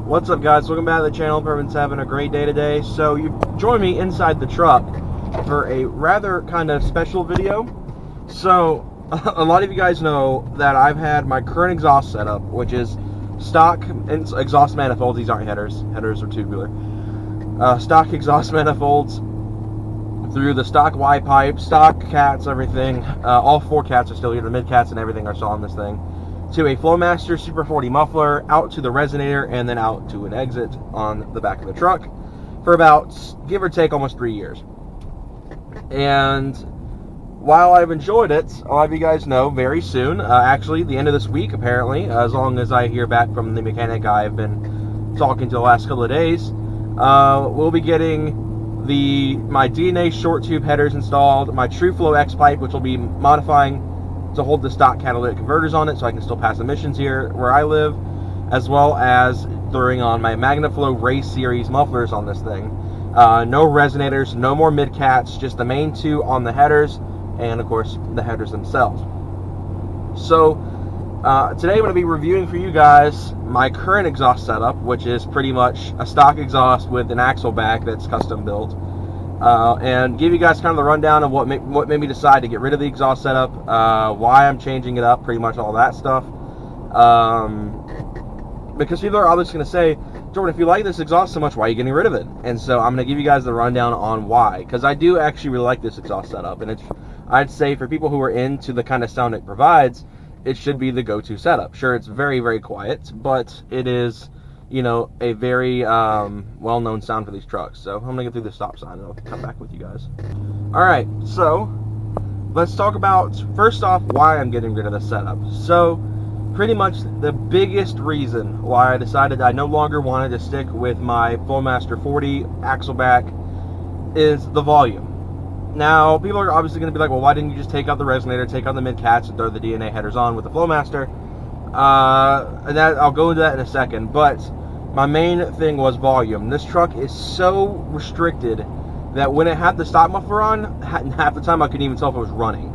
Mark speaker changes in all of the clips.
Speaker 1: What's up, guys? Welcome back to the channel. Everyone's having a great day today. So you joined me inside the truck for a rather kind of special video. So a lot of you guys know that I've had my current exhaust setup, which is stock exhaust manifolds. These aren't headers. Headers are tubular. Stock exhaust manifolds through the stock Y pipe, stock cats, everything. All four cats are still here. The mid cats and everything are still on this thing. To a Flowmaster Super 40 muffler, out to the resonator, and then out to an exit on the back of the truck for about, give or take, almost 3 years. And while I've enjoyed it, a lot of you guys know very soon, actually the end of this week apparently, as long as I hear back from the mechanic I've been talking to the last couple of days, we'll be getting my DNA short tube headers installed, my TrueFlow X pipe, which will be modifying to hold the stock catalytic converters on it so I can still pass emissions here where I live, as well as throwing on my MagnaFlow Race Series mufflers on this thing. No resonators, no more mid-cats, just the main two on the headers, and of course the headers themselves. So today I'm going to be reviewing for you guys my current exhaust setup, which is pretty much a stock exhaust with an axle back that's custom built. And give you guys kind of the rundown of what made me decide to get rid of the exhaust setup, why I'm changing it up, pretty much all that stuff. Because people are obviously going to say, Jordan, if you like this exhaust so much, why are you getting rid of it? And so I'm going to give you guys the rundown on why, because I do actually really like this exhaust setup, and I'd say for people who are into the kind of sound it provides, it should be the go-to setup. Sure, it's very, very quiet, but it is, you know, a very well-known sound for these trucks. So I'm going to get through the stop sign and I'll come back with you guys. Alright, so let's talk about, first off, why I'm getting rid of the setup. So pretty much the biggest reason why I decided I no longer wanted to stick with my Flowmaster 40 axleback is the volume. Now, people are obviously going to be like, well, why didn't you just take out the resonator, take out the mid-cats, and throw the DNA headers on with the Flowmaster? And that, I'll go into that in a second, but my main thing was volume. This truck is so restricted that when it had the stock muffler on, half the time I couldn't even tell if it was running.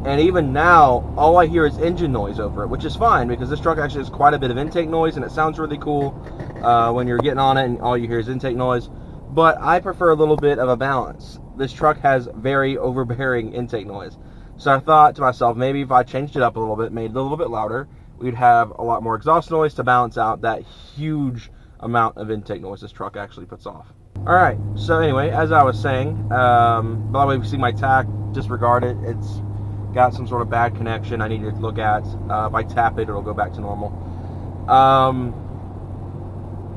Speaker 1: And even now, all I hear is engine noise over it, which is fine because this truck actually has quite a bit of intake noise and it sounds really cool when you're getting on it and all you hear is intake noise. But I prefer a little bit of a balance. This truck has very overbearing intake noise. So I thought to myself, maybe if I changed it up a little bit, made it a little bit louder, we'd have a lot more exhaust noise to balance out that huge amount of intake noise this truck actually puts off. Alright, so anyway, as I was saying, by the way, we see my tack, disregard it. It's got some sort of bad connection I need to look at. If I tap it, it'll go back to normal.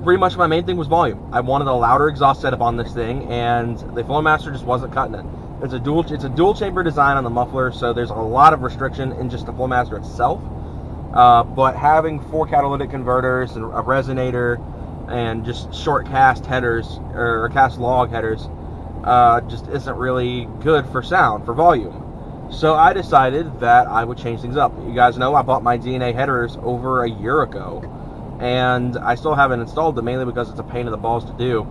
Speaker 1: Pretty much my main thing was volume. I wanted a louder exhaust setup on this thing, and the Flowmaster just wasn't cutting it. It's a dual chamber design on the muffler, so there's a lot of restriction in just the Flowmaster itself. But having 4 catalytic converters and a resonator and just short cast headers or cast log headers just isn't really good for sound, for volume. So I decided that I would change things up. You guys know I bought my DNA headers over a year ago, and I still haven't installed them, mainly because it's a pain in the balls to do.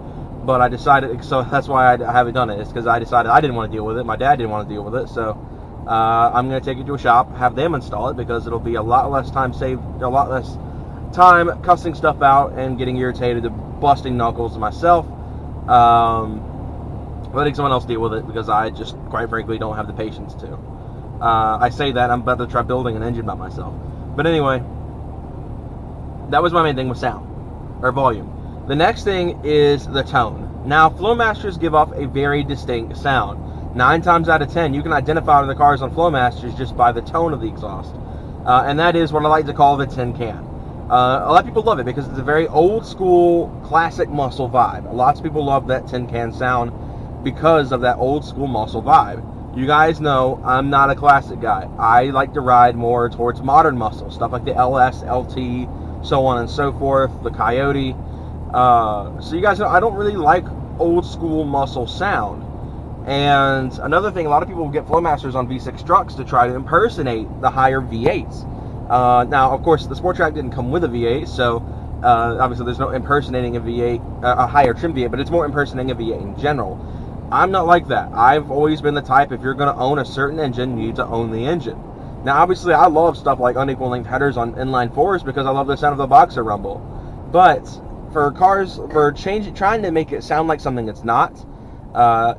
Speaker 1: But I decided, so that's why I haven't done it. It's because I decided I didn't want to deal with it. My dad didn't want to deal with it, so I'm going to take it to a shop, have them install it, because it'll be a lot less time saved, a lot less time cussing stuff out and getting irritated and busting knuckles myself. Letting someone else deal with it, because I just, quite frankly, don't have the patience to. I say that, I'm about to try building an engine by myself. But anyway, that was my main thing with sound, or volume. The next thing is the tone. Now, Flowmasters give off a very distinct sound. 9 times out of 10, you can identify the cars on Flowmasters just by the tone of the exhaust. And that is what I like to call the tin can. A lot of people love it because it's a very old school, classic muscle vibe. Lots of people love that tin can sound because of that old school muscle vibe. You guys know I'm not a classic guy. I like to ride more towards modern muscle, stuff like the LS, LT, so on and so forth, the Coyote. So you guys know I don't really like old school muscle sound. And another thing, a lot of people get Flowmasters on V6 trucks to try to impersonate the higher V8s. Now, of course, the Sport Track didn't come with a V8, so obviously there's no impersonating a V8, a higher trim V8, but it's more impersonating a V8 in general. I'm not like that. I've always been the type, if you're going to own a certain engine, you need to own the engine. Now, obviously, I love stuff like unequal length headers on inline fours because I love the sound of the boxer rumble. But for cars, trying to make it sound like something it's not,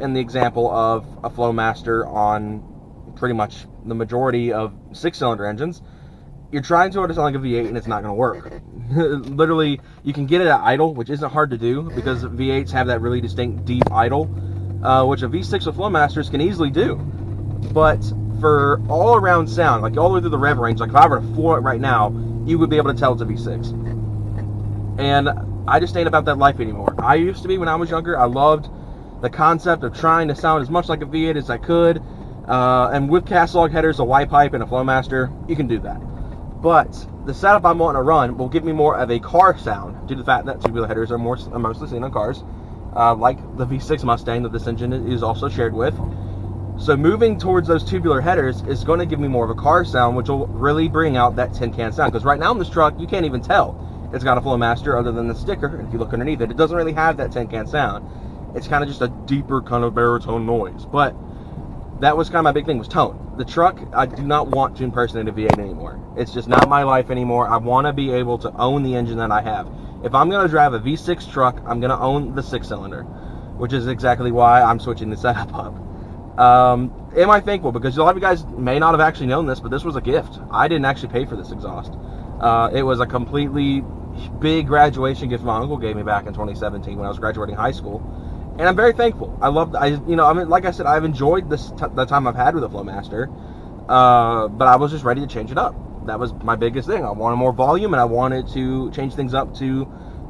Speaker 1: in the example of a Flowmaster on pretty much the majority of 6-cylinder engines, you're trying to sound like a V8 and it's not going to work. Literally, you can get it at idle, which isn't hard to do because V8s have that really distinct deep idle, which a V6 with Flowmasters can easily do. But for all around sound, like all the way through the rev range, like if I were to floor it right now, you would be able to tell it's a V6. And I just ain't about that life anymore. I used to be when I was younger. I loved the concept of trying to sound as much like a V8 as I could. And with cast log headers, a Y pipe, and a Flowmaster, you can do that. But the setup I'm wanting to run will give me more of a car sound due to the fact that tubular headers are mostly seen on cars, like the V6 Mustang that this engine is also shared with. So moving towards those tubular headers is going to give me more of a car sound, which will really bring out that tin can sound. Because right now in this truck, you can't even tell it's got a Flowmaster other than the sticker. And if you look underneath it, it doesn't really have that tin can sound. It's kind of just a deeper kind of baritone noise. But that was kind of my big thing, was tone. The truck, I do not want to impersonate a V8 anymore. It's just not my life anymore. I want to be able to own the engine that I have. If I'm going to drive a V6 truck, I'm going to own the 6-cylinder, which is exactly why I'm switching the setup up. Am I thankful? Because a lot of you guys may not have actually known this, but this was a gift. I didn't actually pay for this exhaust. It was a completely big graduation gift my uncle gave me back in 2017 when I was graduating high school. And I'm very thankful. Like I said, I've enjoyed the time I've had with the Flowmaster, but I was just ready to change it up. That was my biggest thing. I wanted more volume, and I wanted to change things up to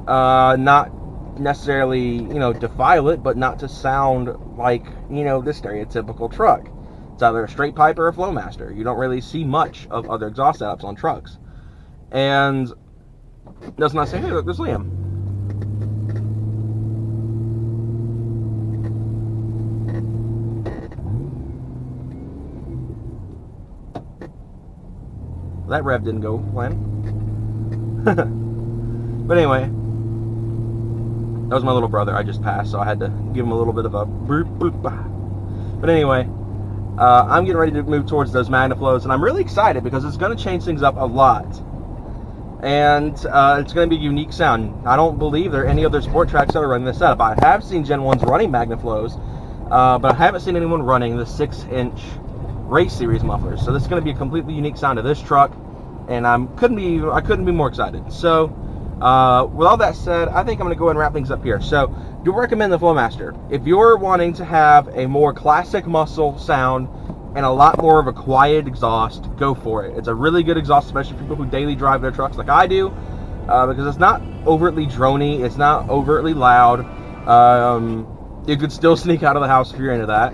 Speaker 1: not necessarily, defile it, but not to sound like, the stereotypical truck. It's either a straight pipe or a Flowmaster. You don't really see much of other exhaust setups on trucks. And doesn't I say, hey, look, there's Liam. That rev didn't go plan. But anyway, that was my little brother. I just passed, so I had to give him a little bit of a boop, boop. But anyway, I'm getting ready to move towards those MagnaFlows, and I'm really excited because it's going to change things up a lot. And it's going to be a unique sound. I don't believe there are any other sport tracks that are running this setup. I have seen Gen 1s running MagnaFlows, but I haven't seen anyone running the 6-inch race series mufflers. So this is going to be a completely unique sound to this truck, and I couldn't be more excited. So with all that said, I think I'm going to go ahead and wrap things up here. So do recommend the Flowmaster. If you're wanting to have a more classic muscle sound and a lot more of a quiet exhaust, go for it. It's a really good exhaust, especially for people who daily drive their trucks like I do, because it's not overtly drony, it's not overtly loud. You could still sneak out of the house if you're into that.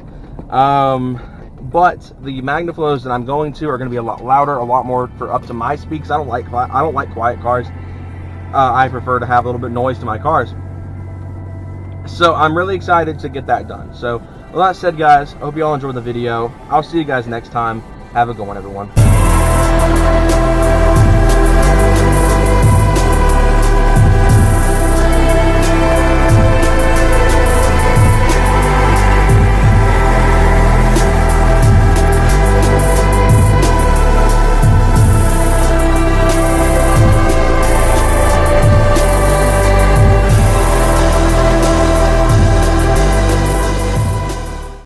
Speaker 1: But the MagnaFlows that I'm going to are going to be a lot louder, a lot more for up to my speeds. I don't like quiet cars. I prefer to have a little bit of noise to my cars. So I'm really excited to get that done. So with that said, guys, I hope you all enjoyed the video. I'll see you guys next time. Have a good one, everyone.